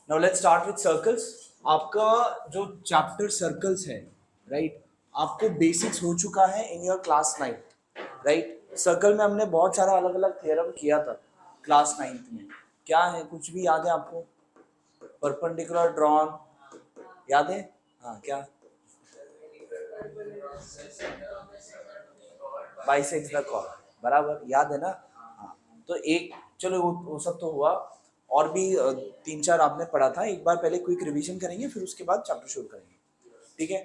Now let's start with circles. आपका जो chapter circles है, राइट, आपको बेसिक्स हो चुका है in your class 9, right. Circle में हमने बहुत सारा अलग अलग थ्योरम किया था क्लास 9th में। क्या है, कुछ भी याद है आपको? परपेंडिकुलर ड्रॉन याद है? हाँ, क्या? बाइसेक्स द कॉर्ड, बराबर याद है ना? हाँ, तो एक, चलो वो सब तो हुआ। और भी तीन चार आपने पढ़ा था। एक बार पहले क्विक रिवीजन करेंगे, फिर उसके बाद चैप्टर शुरू करेंगे, ठीक है?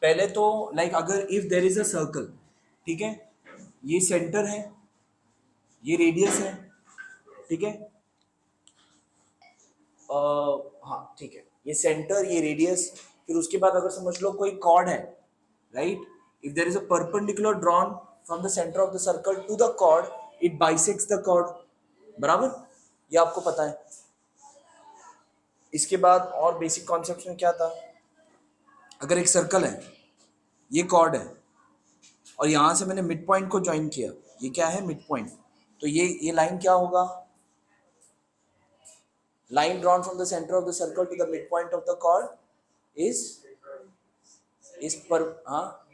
पहले तो लाइक अगर if there is a circle, ठीक है, ये सेंटर है, ये रेडियस है, ठीक है। हाँ ठीक है, ये सेंटर, ये रेडियस, फिर उसके बाद अगर समझ लो कोई कॉर्ड है, right. If there is a perpendicular drawn from the centre of the circle to the chord, it bisects the chord, बराबर, ये आपको पता है। इसके बाद और बेसिक कॉन्सेप्ट में क्या था? अगर एक सर्कल है, ये कॉर्ड है, और यहां से मैंने मिड पॉइंट को ज्वाइन किया, ये क्या है? Mid point. तो ये लाइन क्या होगा? line drawn from the center of the circle to the midpoint of the chord is per, हाँ,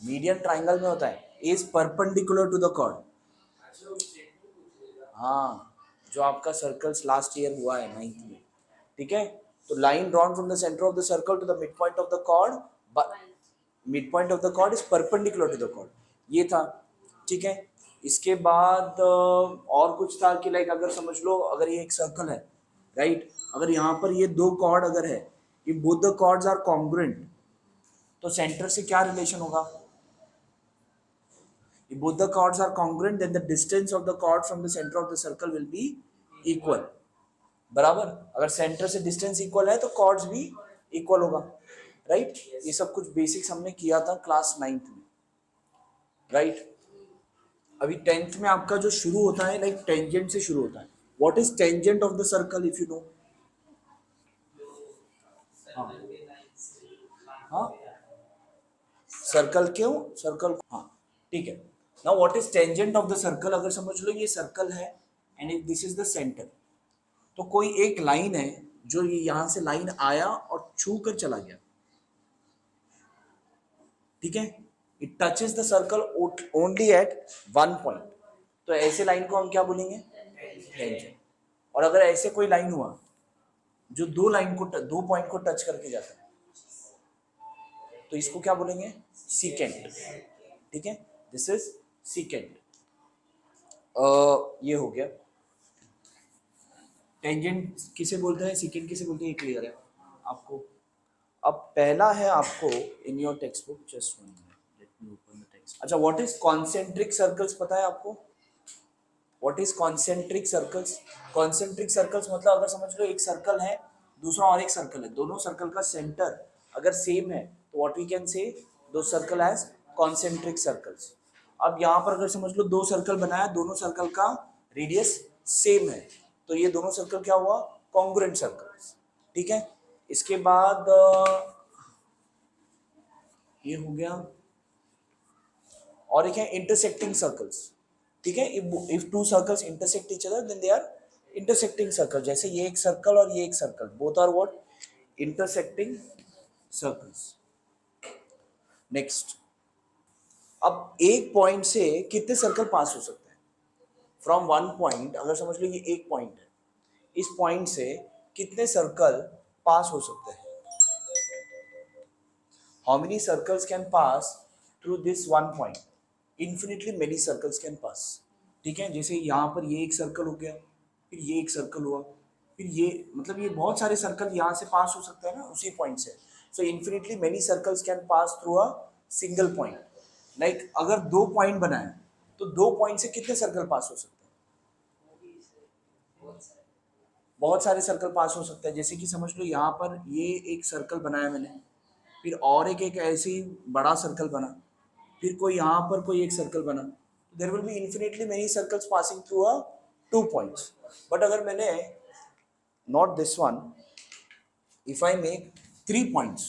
मीडियन ट्राइंगल में होता है, is perpendicular to the chord। हाँ, जो आपका सर्कल्स लास्ट ईयर हुआ है 9th में, ठीक है। तो line drawn from the centre of the circle to the mid point of the chord, mid point of the chord is perpendicular to the chord, ये था, ठीक है। इसके बाद और कुछ था कि लाइक अगर समझ लो अगर ये एक सर्कल है, राइट, अगर यहाँ पर ये दो कॉर्ड अगर है, ये both the chords are congruent, तो सेंटर से क्या रिलेशन होगा? If both the chords are congruent, then the distance of the chord from the center of the circle will be equal, बराबर। अगर सेंटर से डिस्टेंस इक्वल है तो chords भी इक्वल होगा, राइट। ये सब कुछ बेसिक्स हमने किया था क्लास 9th में, राइट। अभी 10th में आपका जो शुरू होता है लाइक टेंजेंट से शुरू होता है। What is tangent of the circle, if you know? हाँ हाँ, सर्कल क्यों? सर्कल, हाँ ठीक है। Now what is tangent of the circle? अगर समझ लो ये सर्कल है and if this is the centre, तो कोई एक लाइन है जो ये यहां से लाइन आया और छू कर चला गया, ठीक है। It touches the circle only at one point, तो ऐसे लाइन को हम क्या बोलेंगे? टेंजेंट। और अगर ऐसे कोई लाइन हुआ जो दो लाइन को, दो पॉइंट को टच करके जाता है, तो इसको क्या बोलेंगे? सीकेंट, ठीक है। This is secant. ये हो गया टेंजेंट किसे बोलते हैं, सीकेंट किसे बोलते हैं, ये क्लियर है आपको? अब पहला है आपको in your text book, just one minute, let me open the text. अच्छा, व्हाट इज कॉन्सेंट्रिक सर्कल्स पता है आपको? What is concentric circles? Concentric circles मतलब अगर समझ लो एक सर्कल है, दूसरा और एक सर्कल है, दोनों सर्कल का सेंटर अगर सेम है, तो व्हाट वी कैन से दो सर्कल एज कॉन्सेंट्रिक सर्कल्स। अब यहाँ पर अगर समझ लो दो सर्कल बनाया, दोनों सर्कल का रेडियस सेम है, तो ये दोनों सर्कल क्या हुआ? कॉन्ग्रुएंट सर्कल्स, ठीक है। इसके बाद ये हो गया, और एक है इंटरसेक्टिंग सर्कल्स, ठीक है। If two circles intersect each other then they are intersecting circle. जैसे ये एक सर्कल और ये एक circle, both are what? Intersecting circles. Next, अब एक पॉइंट से कितने सर्कल पास हो सकते हैं? फ्रॉम वन पॉइंट, अगर समझ लो ये एक पॉइंट है, इस पॉइंट से कितने सर्कल पास हो सकते हैं? How many circles can pass through this one point? Infinitely many circles can pass, ठीक है। जैसे यहाँ पर ये एक सर्कल हो गया, फिर ये एक सर्कल हुआ, फिर ये, मतलब ये बहुत सारे सर्कल यहाँ से पास हो सकते हैं ना उसी पॉइंट से। So infinitely many circles can pass through a single point. Like अगर दो पॉइंट बनाए, तो दो पॉइंट से कितने सर्कल पास हो सकते हैं? बहुत सारे सर्कल पास हो सकते हैं। जैसे कि समझ लो यहाँ पर ये एक सर्कल बनाया मैंने, फिर और एक ऐसे ही बड़ा सर्कल बना, फिर कोई यहाँ पर कोई एक सर्कल बना, there will be infinitely many circles passing through a two points. But अगर मैंने not this one, if I make three points,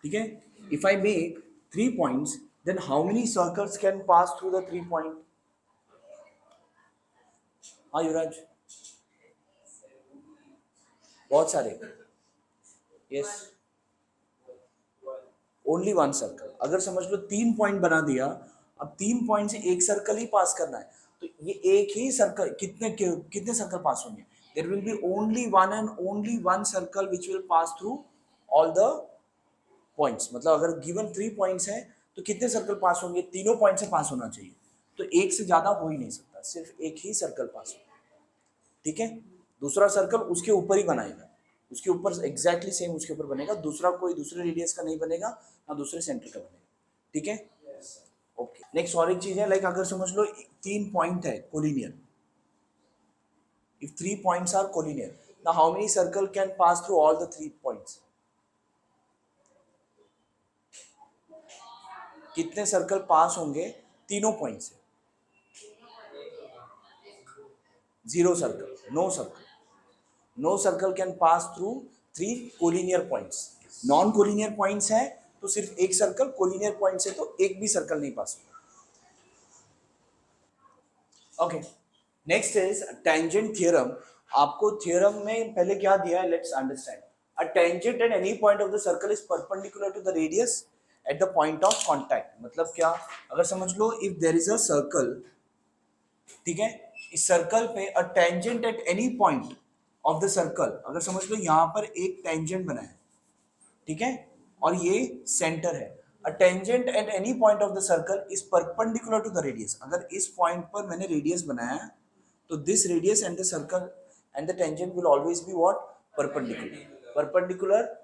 ठीक है, if I make three points, then how many circles can pass through the three point? हाँ युवराज, बहुत सारे। Yes, only one circle. अगर समझ लो 3 पॉइंट बना दिया, अब 3 पॉइंट से एक सर्कल ही पास करना है, तो ये एक ही सर्कल कितने कितने सर्कल पास होंगे? There will be only one and only one circle which will pass through all the points. मतलब अगर गिवन 3 पॉइंट्स है तो कितने सर्कल पास होंगे? तीनों पॉइंट से पास होना चाहिए, तो एक से ज्यादा हो ही नहीं सकता, सिर्फ एक ही सर्कल पास हो। ठीक है, दूसरा सर्कल उसके ऊपर ही बनाएगा, उसके ऊपर एग्जैक्टली सेम उसके ऊपर बनेगा, दूसरा कोई दूसरे रेडियस का नहीं बनेगा, ना दूसरे सेंटर का बनेगा। ठीक है, ओके। नेक्स्ट और एक चीज है, लाइक अगर समझ लो 3 पॉइंट है collinear, if 3 points are collinear, now how many circle can pass through all the 3 points? कितने सर्कल पास होंगे तीनों पॉइंट से? 0 circle, no circle, no circle can pass through 3 collinear points. Non collinear points है तो सिर्फ एक circle, collinear points है तो एक भी सर्कल नहीं पास होगा। Okay, next is tangent theorem. आपको थ्योरम में पहले क्या दिया है, let's understand. A tangent at any point of the circle is perpendicular to the radius at the point of contact. मतलब क्या, अगर समझ लो if there is a circle, ठीक है, इस सर्कल पे a tangent at any point of the circle, अगर समझ लो यहां पर एक टेंजेंट बना है, ठीक है, और ये सेंटर है। A tangent at any point of the circle is perpendicular to the radius. अगर इस पॉइंट पर मैंने रेडियस बनाया तो this radius and the circle and the tangent will always be what, perpendicular. Perpendicular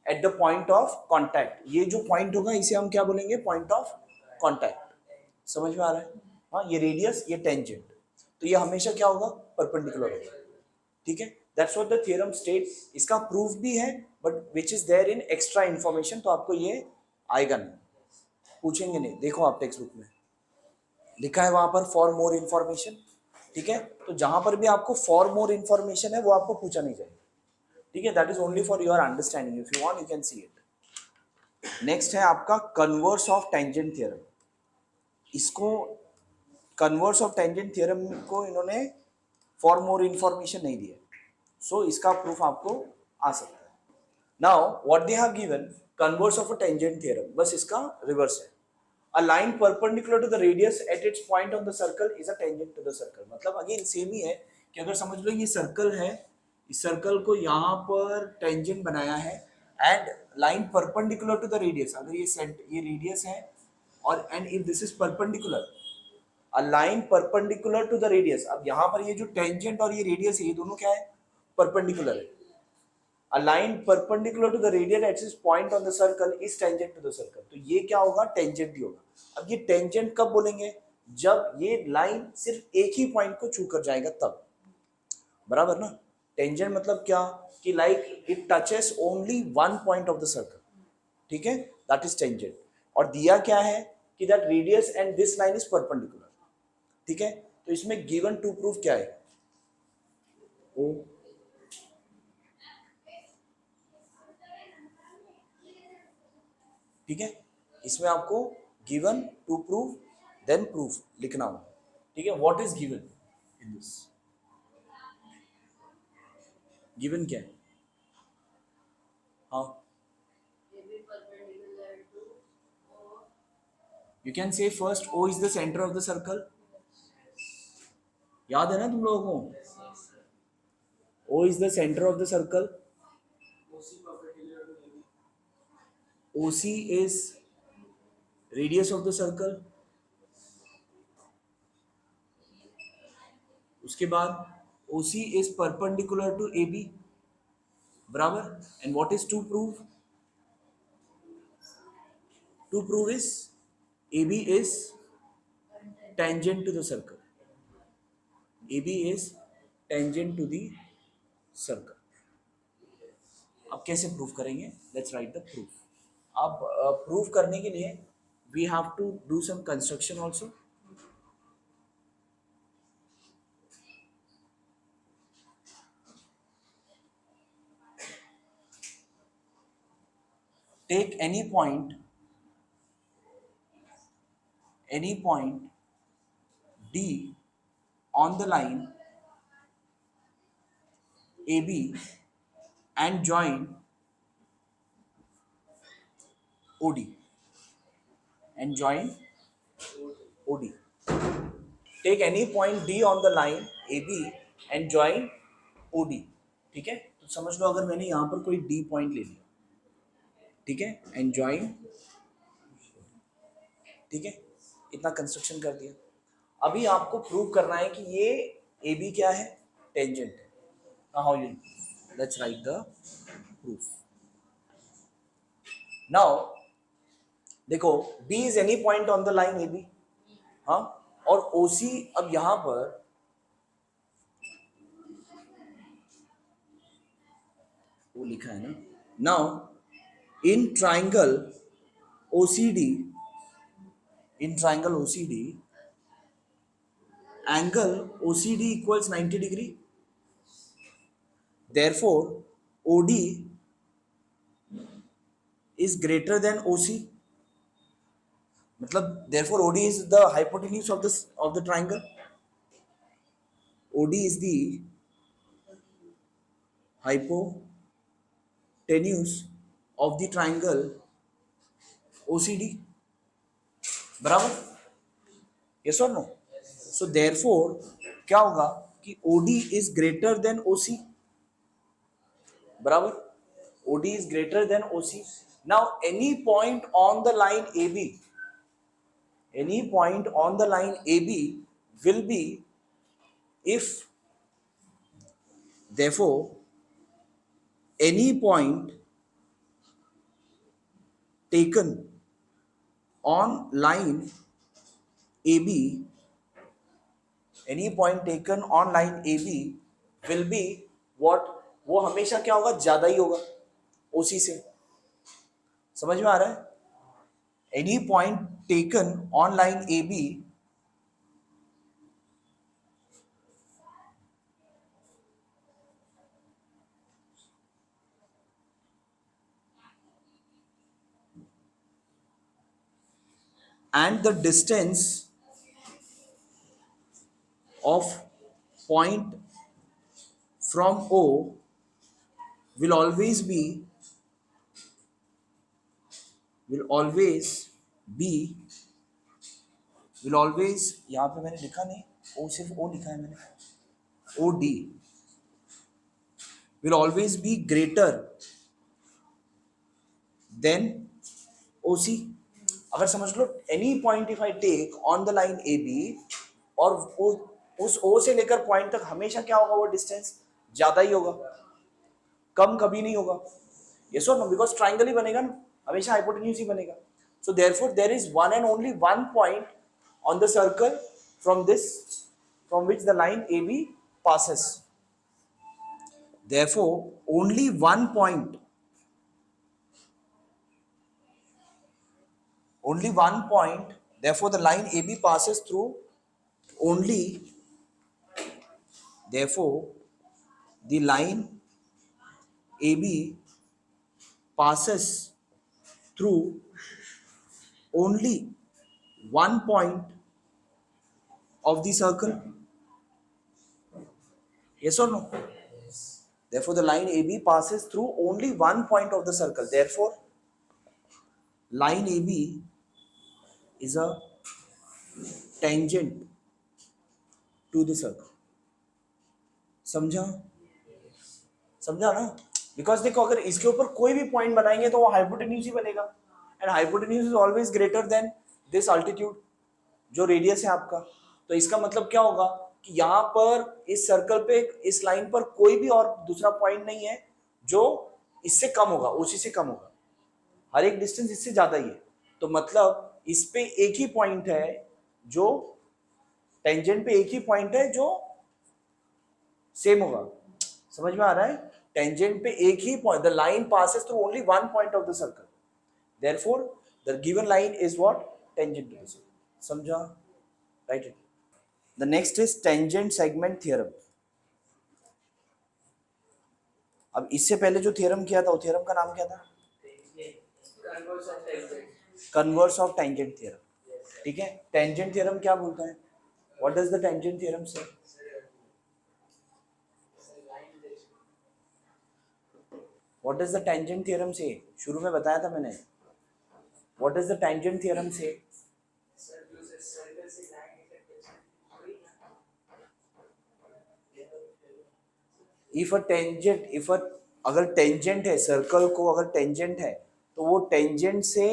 at the point of contact. ये जो point होगा इसे हम क्या बोलेंगे, पॉइंट ऑफ कांटेक्ट। समझ में आ रहा है? हाँ, ये रेडियस, ये टेंजेंट, तो ये हमेशा क्या होगा, परपेंडिकुलर होगा। ठीक है, that's what the theorem state. इसका प्रूफ भी है, but which is there in extra information, तो आपको ये आएगा नहीं, पूछेंगे नहीं। देखो आप टेक्स्ट बुक में लिखा है वहां पर फॉर मोर इंफॉर्मेशन। ठीक है, तो जहां पर भी आपको फॉर मोर इंफॉर्मेशन है वो आपको पूछा नहीं जाएगा। ठीक है, that is only for your understanding, if you want you can see it. Next है आपका कन्वर्स ऑफ टेंजेंट थ्योरम। इसको कन्वर्स ऑफ टेंजेंट थ्योरम को इन्होंने फॉर मोर इंफॉर्मेशन नहीं दिया, सो इसका प्रूफ आपको आ सकता है। Now what they have given, converse of a tangent theorem, बस इसका रिवर्स है। A line perpendicular to the radius at its point on the circle is a tangent to the circle. मतलब अगेन सेम ही है कि अगर समझ लो ये सर्कल है, इस सर्कल को यहाँ पर टेंजेंट बनाया है and line perpendicular to the radius, अगर ये रेडियस है और and if this is perpendicular, a line perpendicular to the radius. अब यहाँ पर ये जो टेंजेंट और ये रेडियस है, ये दोनों क्या है, परपेंडिकुलर है। A line perpendicular to the radial axis point on the circle is tangent to the circle। तो ये क्या होगा, टेंजेंट ही होगा। अब ये टेंजेंट कब बोलेंगे, जब ये लाइन सिर्फ एक ही पॉइंट को छू कर जाएगा तब, बराबर ना। टेंजेंट मतलब क्या, कि like it touches only one point of the circle. ठीक है, दैट इज टेंजेंट। और दिया क्या है कि that radius and this line is perpendicular. ठीक है, तो इसमें गिवन टू प्रूफ क्या है, ओ, ठीक है, इसमें आपको given to proof then proof लिखना होगा। ठीक है, what is given in this, given क्या है, हाँ, you can say first O is the centre of the circle. याद है ना तुम लोगों को, O is the centre of the circle, O C is radius of the circle, उसके बाद O C is perpendicular to A B, बराबर। And what is to prove, to prove is A B is tangent to the circle, AB is tangent to the circle। अब कैसे proof करेंगे, let's write the proof. अब proof करने के लिए we have to do some construction also. Take any point D on the line AB and join OD and join OD. Take any point D on the line AB and join OD. ठीक है, तो समझ लो अगर मैंने यहाँ पर कोई D point ले लिया, ठीक है, एंड जॉइन, ठीक है, इतना कंस्ट्रक्शन कर दिया। अभी आपको प्रूव करना है कि ये AB क्या है, टेंजेंट है। How you, let's write the proof. Now देखो B is any point on the line AB, हाँ, और OC अब यहां पर वो लिखा है ना। Now in triangle OCD, in triangle OCD angle OCD equals 90 degree, therefore OD is greater than OC, मतलब therefore OD is the hypotenuse of the triangle, OD is the hypotenuse of the triangle OCD, बराबर, yes or no? So therefore क्या होगा कि OD is greater than OC, बराबर, OD is greater than OC. Now any point on the line AB, any point on the line AB will be, if therefore any point taken on line AB, any point taken on line AB will be what, वो हमेशा क्या होगा, ज्यादा ही होगा OC से, समझ में आ रहा है? Any point taken on line AB and the distance of point from O will always be यहाँ पे मैंने लिखा नहीं, O सिर्फ O लिखा है मैंने, OD will always be greater than OC। अगर समझ लो any point if I take on the line AB और उस O से लेकर पॉइंट तक हमेशा क्या होगा, वो डिस्टेंस ज्यादा ही होगा, कम कभी नहीं होगा, yes or no? Because triangle ही बनेगा ना, हमेशा हाइपोटेन्यूज ही बनेगा। So therefore there is one and only one point on the circle from which the line AB passes, therefore only one point, therefore the line AB passes through only, therefore the line AB passes through only one point of the circle, yes or no? Therefore the line AB passes through only one point of the circle, therefore line AB is a tangent to the circle। समझा ना? Because देखो अगर इसके ऊपर कोई भी point बनाएंगे तो वो हाइपोटेन्यूज ही बनेगा, and hypotenuse is always greater than this altitude जो रेडियस है आपका। तो इसका मतलब क्या होगा कि यहाँ पर इस सर्कल पे, इस लाइन पर कोई भी और दूसरा पॉइंट नहीं है जो इससे कम होगा, OC से कम होगा, हर एक डिस्टेंस इससे ज्यादा ही है। तो मतलब इस पे एक ही पॉइंट है जो टेंजेंट पे, एक ही पॉइंट है जो सेम होगा, समझ में आ रहा है? टेंजेंट पे एक ही point, the line passes through only one point of the circle, therefore the given line is what, tangent to the circle. समझा? Write it. The next is tangent segment theorem. अब इससे पहले जो थ्योरम किया था, वो थ्योरम का नाम क्या था? कन्वर्स ऑफ टेंजेंट थ्योरम, ठीक है। टेंजेंट थ्योरम क्या बोलता है? What does the tangent theorem say? What is the tangent theorem say, शुरू में बताया था मैंने, what is the tangent theorem say? If a tangent, अगर टेंजेंट है सर्कल को, अगर टेंजेंट है तो वो टेंजेंट से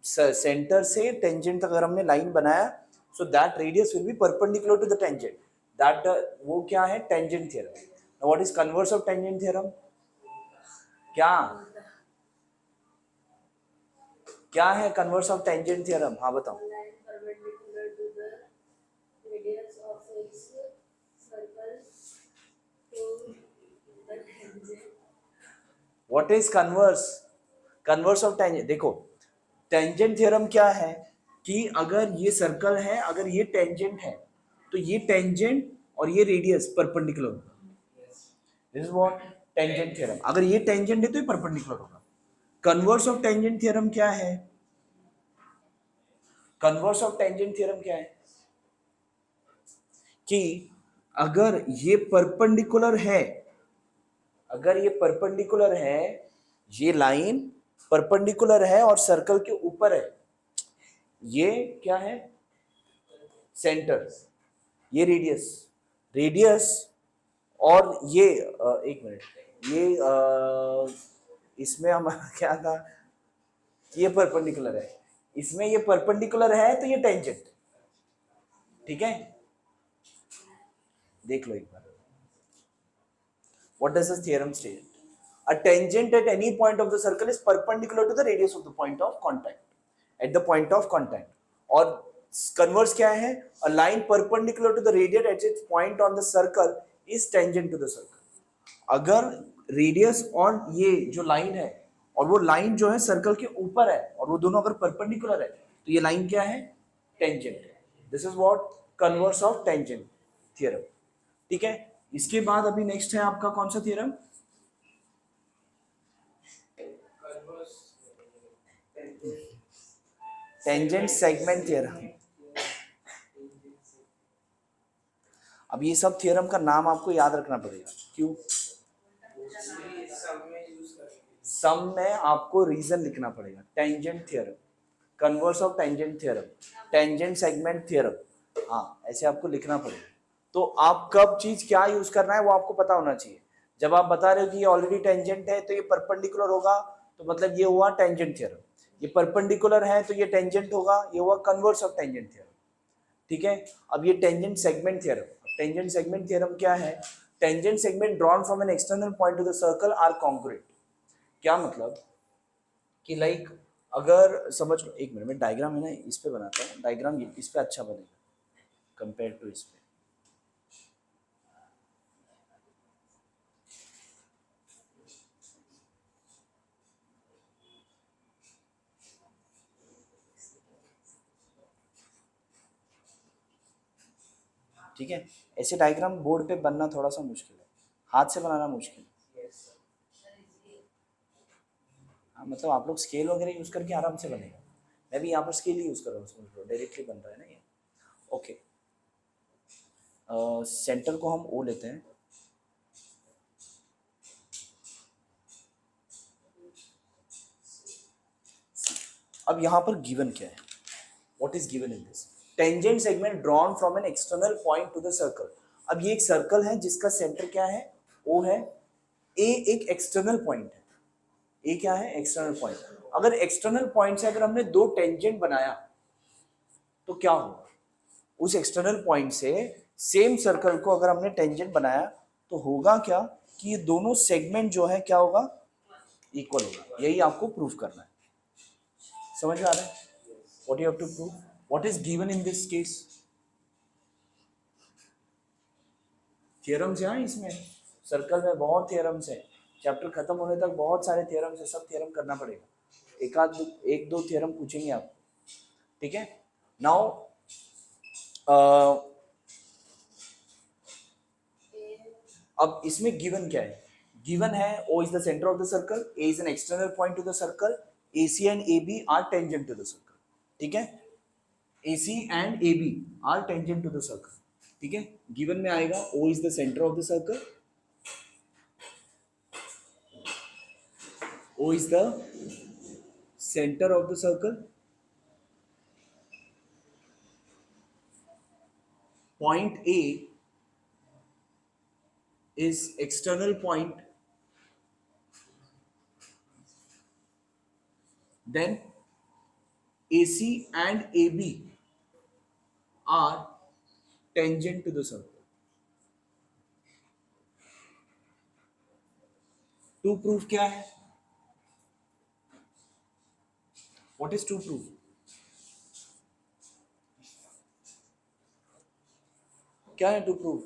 सेंटर से टेंजेंट तक अगर हमने लाइन बनाया, so that radius will be perpendicular to the tangent, that वो क्या है, tangent theorem. What is converse of tangent theorem? क्या क्या है कन्वर्स ऑफ टेंजेंट थ्योरम? हाँ बताओ। What is converse? Converse of tangent, देखो टेंजेंट थ्योरम क्या है कि अगर ये सर्कल है, अगर ये टेंजेंट है तो ये टेंजेंट और ये रेडियस परपेंडिकुलर होगा। This is what tangent theorem. अगर ये टेंजेंट है तो ये परपेंडिकुलर होगा। कन्वर्स ऑफ टेंजेंट थ्योरम क्या है? कन्वर्स ऑफ टेंजेंट थ्योरम क्या है कि अगर ये परपेंडिकुलर है, अगर ये परपेंडिकुलर है, ये लाइन परपेंडिकुलर है और सर्कल के ऊपर है, ये क्या है, सेंटर, ये रेडियस, रेडियस और ये एक मिनट, ये इसमें हमारा क्या था, ये परपेंडिकुलर है, इसमें ये परपेंडिकुलर है तो ये टेंजेंट, ठीक है, देख लो एक बार। What does this theorem state? A tangent at any point of the circle is perpendicular to the radius of the point of contact. At the point of contact. और converse क्या है? A line perpendicular to the radius at its point on the circle is tangent to the circle. अगर radius और ये जो line है और वो लाइन जो है सर्कल के ऊपर है और वो दोनों अगर परपेंडिकुलर है तो ये लाइन क्या है, टेंजेंट है। This is what converse of tangent theorem, ठीक है। इसके बाद अभी नेक्स्ट है आपका कौन सा थ्योरम, टेंजेंट सेगमेंट थ्योरम। अब ये सब थ्योरम का नाम आपको याद रखना पड़ेगा, क्यों? सम में आपको रीजन लिखना पड़ेगा। Tangent theorem, converse of tangent theorem, tangent segment theorem, हाँ ऐसे आपको लिखना पड़ेगा। तो आप कब चीज क्या यूज करना है वो आपको पता होना चाहिए। जब आप बता रहे हो कि ये ऑलरेडी टेंजेंट है तो ये परपेंडिकुलर होगा, तो मतलब ये हुआ टेंजेंट थ्योरम। ये परपेंडिकुलर है तो ये टेंजेंट होगा, ये हुआ कन्वर्स ऑफ टेंजेंट थ्योरम, ठीक है। अब ये tangent segment theorem, tangent segment theorem क्या है? Tangent segment drawn from an external point to the circle are congruent. क्या मतलब कि लाइक अगर समझ लो, एक मिनट में डायग्राम है ना इस पे बनाता हूँ, डायग्राम इस पे अच्छा बनेगा कंपेयर टू इस पे। ठीक है, ऐसे डायग्राम बोर्ड पे बनना थोड़ा सा मुश्किल है, हाथ से बनाना मुश्किल है। हाँ मतलब आप लोग स्केल वगैरह यूज करके आराम से बनेगा, मैं भी यहाँ पर स्केल ही यूज कर रहा हूँ, समझ लो डायरेक्टली बन रहा है ना ये। ओके, सेंटर को हम ओ लेते हैं, अब यहाँ पर गिवन क्या है, what is given in this? Tangent segment drawn from an external point to the circle. अब ये एक सर्कल है जिसका सेंटर क्या है, ओ है, ए एक एक्सटर्नल पॉइंट है, ए क्या है, एक्सटर्नल पॉइंट। अगर एक्सटर्नल पॉइंट से अगर हमने दो टेंजेंट बनाया तो क्या होगा, उस एक्सटर्नल पॉइंट से सेम सर्कल को अगर हमने टेंजेंट बनाया तो होगा क्या कि ये दोनों सेगमेंट जो है क्या होगा, इक्वल होगा। यही आपको प्रूफ करना है, समझ में आ रहा है? What you have to prove, what is given in this case? Theorems हैं इसमें, सर्कल में बहुत थ्योरम्स हैं, चैप्टर खत्म होने तक बहुत सारे थ्योरम्स है, सब थ्योरम करना पड़ेगा, एक दो थ्योरम पूछेंगे आप, ठीक है। नाउ अब इसमें गिवन क्या है, गिवन है O is the centre of the circle, A is an external point to the circle, AC and AB are tangent to the circle, ठीक है, AC and AB are tangent to the circle, ठीक है। Given में आएगा O is the centre of the circle, O is the center of the circle. Point A is external point. Then AC and AB are tangent to the circle. To proof क्या है? What is to proof? क्या है to proof?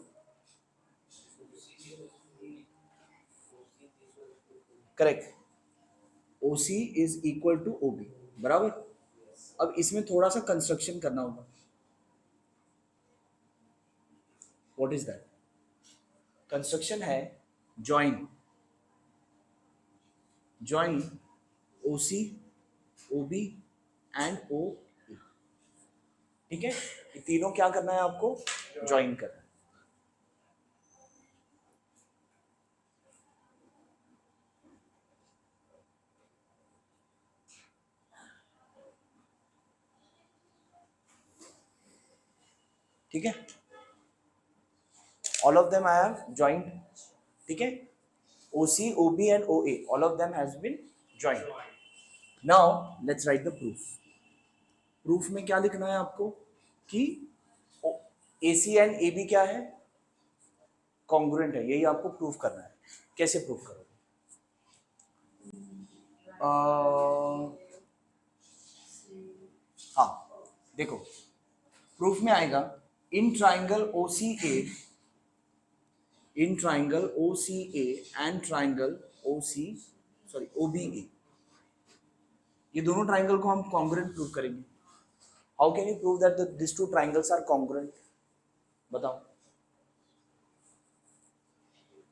Correct. OC is equal to OB. बराबर. अब इसमें थोड़ा सा construction करना होगा. What is that? कंस्ट्रक्शन है join OC, OB and OA. ठीक है. ये तीनों क्या करना है आपको? ज्वाइन करना है. ठीक है. all of them I have joined. ठीक है. OC, OB and OA, all of them has been joined. Now let's write the proof. Proof में क्या लिखना है आपको कि AC and AB क्या है? कॉन्ग्रुएंट है. यही आपको प्रूफ करना है. कैसे प्रूफ करोगे? हाँ देखो, प्रूफ में आएगा in triangle OCA and triangle OBA, ये दोनों ट्राइंगल को हम कॉन्ग्रुएंट प्रूव करेंगे. How can you prove that this two triangles are congruent? बताओ.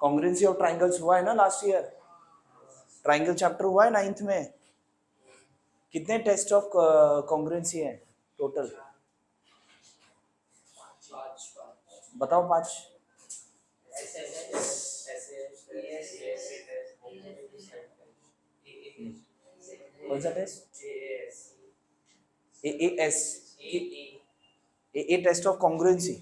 कॉन्ग्रुएंसी ऑफ ट्राइंगल्स हुआ है ना लास्ट ईयर. ट्राइंगल चैप्टर हुआ है 9th में. कितने टेस्ट ऑफ कॉन्ग्रुएंसी है टोटल? बताओ. 5. कौन सा test? AAS. AA test of congruency.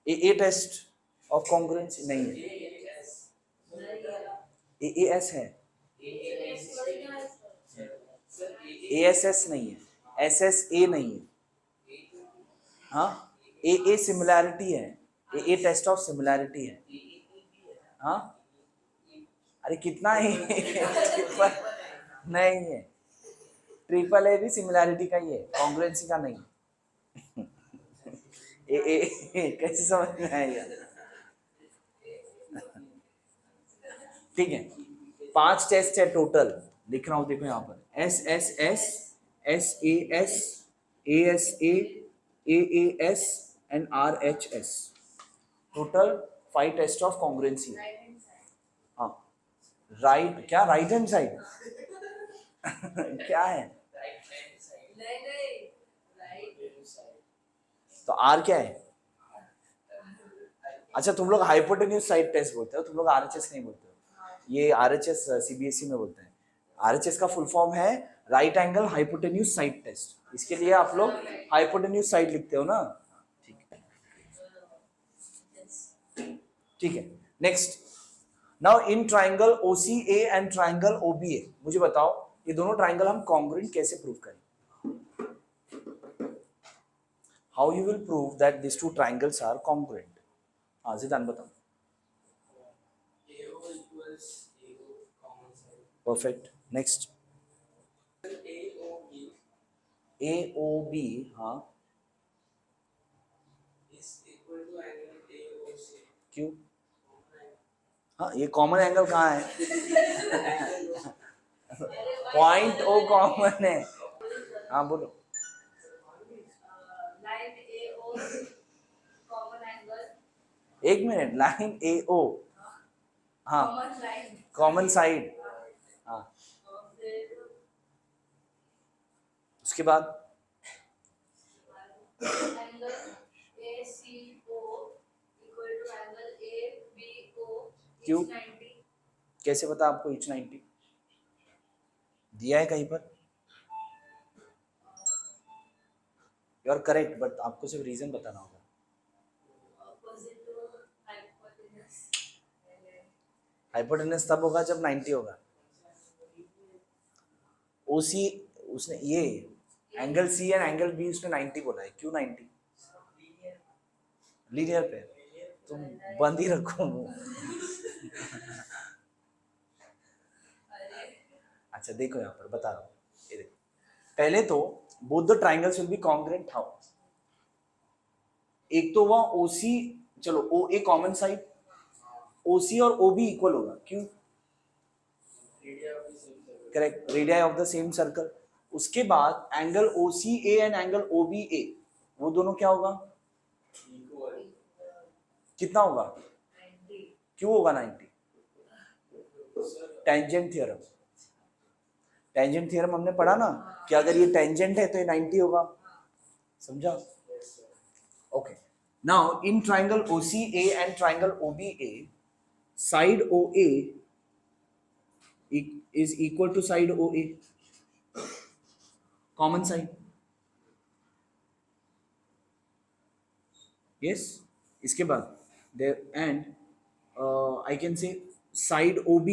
AA test of congruency नहीं है. AAS है. ASS नहीं है. SSA नहीं है. हाँ. AA सिमिलैरिटी है. AA टेस्ट ऑफ सिमिलैरिटी है. हाँ. अरे कितना है? ट्रिपल नहीं है. ट्रिपल A भी सिमिलैरिटी का ही है, कॉन्ग्रुएंसी का नहीं. कैसे समझ में आएगा? ठीक है. 5 टेस्ट है टोटल. लिख रहा हूं देखो यहाँ पर. SSS, SAS, ASA, AAS and RHS. Total 5 test of congruency. हाँ. राइट क्या? राइट हैंड साइड क्या है? तो R क्या है? अच्छा, तुम लोग हाइपोटेन्यूज साइड टेस्ट बोलते हो, तुम लोग RHS नहीं बोलते हो. ये RHS CBSE में बोलते हैं. RHS का फुल फॉर्म है right angle hypotenuse side test. इसके लिए आप लोग हाइपोटेन्यूज साइड लिखते हो ना. ठीक है. Next. Now in triangle OCA and triangle OBA, मुझे बताओ ये दोनों ट्राइंगल हम कॉन्ग्रुएंट कैसे प्रूव करें? How you will prove that this two triangles are congruent? हाँ जिदान बताओ. परफेक्ट. नेक्स्ट. AOB. हाँ. क्यों? हाँ, ये कॉमन एंगल कहाँ है? पॉइंट O कॉमन है. हाँ बोलो. एक मिनट. Line AO. हाँ. Common side. हाँ. उसके बाद angle ACO equal to angle ABO क्यों? each 90। कैसे पता आपको each 90 दिया है कहीं पर? यू आर करेक्ट, बट आपको सिर्फ रीजन बताना होगा। Opposite to hypotenuse. हाइपोटेनस तब होगा जब 90 होगा। ओसी उसने ये angle C and angle B उसने 90 बोला है, क्यों 90? लीनियर पे तुम बंद ही रखो मुंह। अच्छा देखो यहाँ पर बता रहा हूँ, ये देखो पहले तो both the triangles will be congruent how. एक तो वह ओसी, चलो ओ ए कॉमन साइड, ओसी और ओ बी इक्वल होगा, क्यों? Correct, radii of the same circle. उसके बाद angle O C A and angle O B A, वो दोनों क्या होगा? कितना होगा? 90। क्यों होगा 90? Tangent theorem. टेंजेंट थ्योरम हमने पढ़ा ना कि अगर ये टेंजेंट है तो ये 90 होगा, समझा? Okay, now in triangle O C A and triangle O B A, side O A is equal to side OA, common side. Yes, इसके बाद there and I can say side OB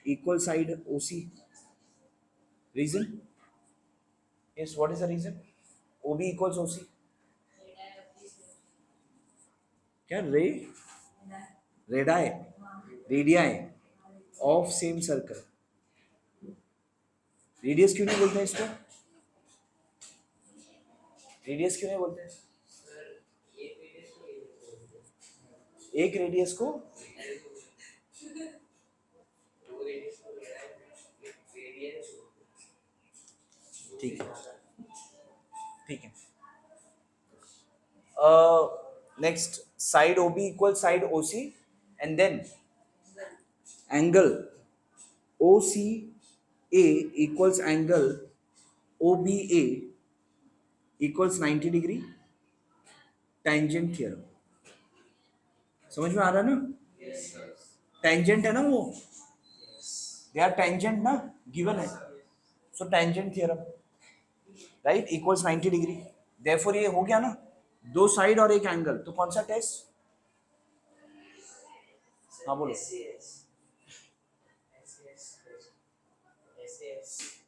equal side OC. Reason? Yes, what is the reason? OB equals OC. क्या रे radii of same circle. Radius क्यों नहीं बोलते हैं इसको? Radius क्यों नहीं बोलते हैं? एक रेडियस को ठीक है, ठीक है। Next side OB equal side OC and then angle OCA equals angle OBA equals 90 degree, tangent theorem. समझ में आ रहा है ना? टेंजेंट है ना वो, दे आर टेंजेंट ना, गिवन है, so tangent theorem right equals 90 degree. Therefore ये हो गया ना, दो साइड और एक एंगल, तो कौन सा टेस्ट? हाँ बोलो।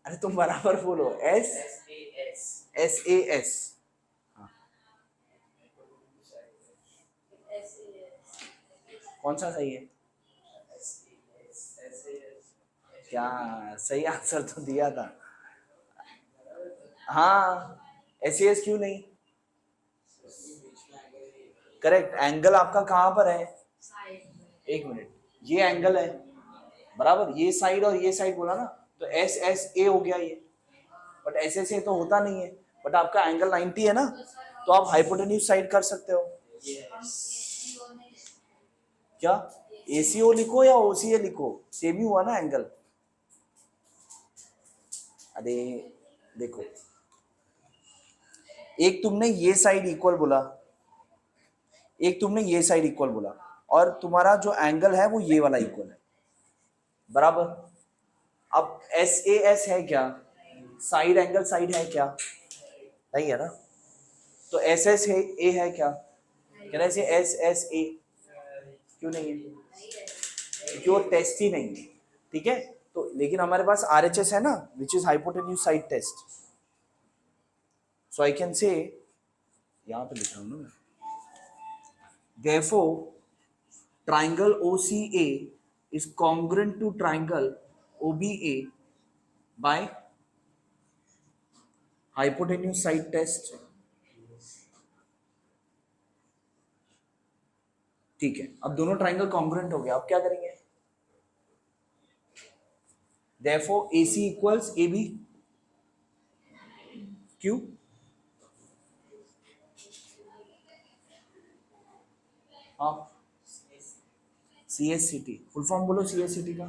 अरे तुम बराबर बोलो, SAS। कौन सा सही है? क्या सही आंसर तो दिया था। हाँ, SAS क्यों नहीं? करेक्ट, एंगल आपका कहाँ पर है? एक मिनट, ये एंगल है बराबर, ये साइड और ये साइड बोला ना, तो SSA हो गया ये, बट SSA तो होता नहीं है, बट आपका एंगल 90 है ना, तो आप हाइपोटेन्यूज साइड कर सकते हो। क्या ACO लिखो या OCA लिखो, सेम ही हुआ ना एंगल। अरे देखो, एक तुमने ये साइड इक्वल बोला, एक तुमने ये साइड इक्वल बोला, और तुम्हारा जो एंगल है वो ये वाला इक्वल है बराबर। अब SAS है क्या? साइड एंगल साइड है क्या? नहीं है ना, तो SSA है क्या? कहना से SSA क्यों नहीं है? क्योंकि वो टेस्ट ही नहीं है, ठीक है। तो लेकिन हमारे पास RHS है ना, which is hypotenuse side test, so I can say, यहां पे लिख रहा हूं ना मैं, therefore triangle OCA is congruent to triangle OBA by hypotenuse side test। ठीक है, अब दोनों ट्राइंगल कॉन्ग्रुएंट हो गया, अब क्या करेंगे? therefore AC equals AB। क्यों? हाँ, CSCT फुल फॉर्म बोलो, CSCT का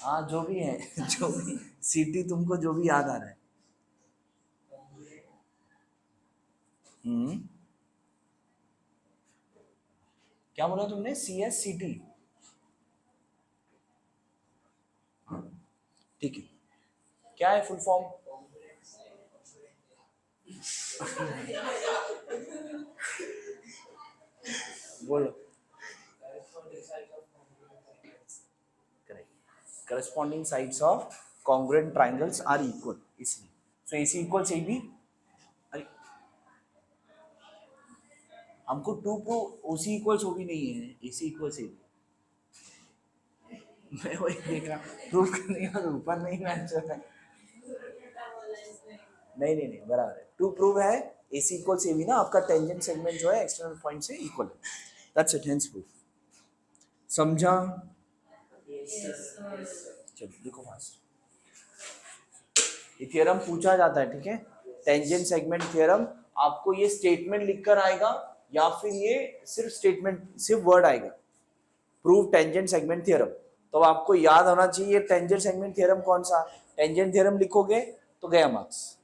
हाँ जो भी है जो भी सिटी तुमको जो भी याद आ रहा है। हम्म, क्या बोला तुमने? CSCT? ठीक है, क्या है फुल फॉर्म? बोलो। Correct, corresponding sides of congruent triangles are equal, इसलिए सो AC इक्वल्स AB। अरे हमको टू प्रूव OC इक्वल्स वो भी नहीं है, AC इक्वल्स AB। मैं वही देख रहा प्रूव करने का ऊपर नहीं मैच हो रहा है। नहीं नहीं नहीं, बराबर है, टू प्रूव है AC इक्वल्स AB ना, आपका टेंजेंट सेगमेंट जो है एक्सटर्नल पॉइंट से इक्वल है, दैट्स इट, हेंस प्रूफ। समझा? चलो देखो फास्ट, ये थ्योरम पूछा जाता है, ठीक है, टेंजेंट सेगमेंट थ्योरम। आपको ये स्टेटमेंट लिखकर आएगा या फिर ये सिर्फ स्टेटमेंट, सिर्फ वर्ड आएगा, प्रूव टेंजेंट सेगमेंट थ्योरम। तो आपको याद होना चाहिए टेंजेंट सेगमेंट थ्योरम कौन सा। टेंजेंट थ्योरम लिखोगे तो गया मार्क्स,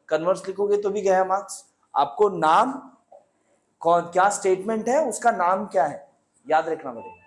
कन्वर्स लिखोगे तो भी गया मार्क्स। आपको नाम कौन, क्या स्टेटमेंट है उसका नाम क्या है याद रखना पड़ेगा।